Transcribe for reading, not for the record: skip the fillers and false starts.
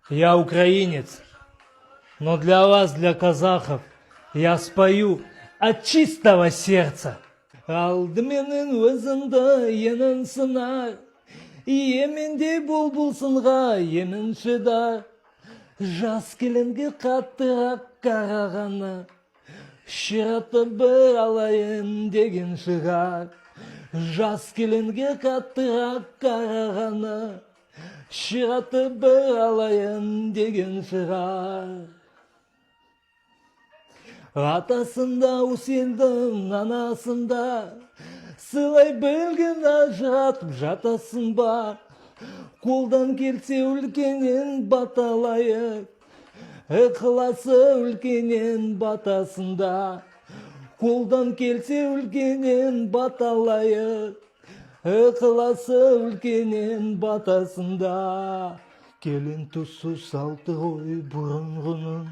Я украинец, но для вас, для казахов, я спою от чистого сердца. Алдыменен өзіңді енін сынар, емендей бұлбұл сынға емін шыдар. Жас келінге қаттырақ қарағаны, шыраты бір алайын деген шығар. Жас келінге қаттырақ қарағаны, шыраты бір алайын деген шығар. Атасында Усендің анасында, сылай білген ажыратып жатасың ба? Қолдан келсе үлкенен баталайық, ықыласы үлкенен батасында. Қолдан келсе үлкенен баталайық, ықыласы үлкенен батасында. Келін тұсы салты ғой бұрынғының,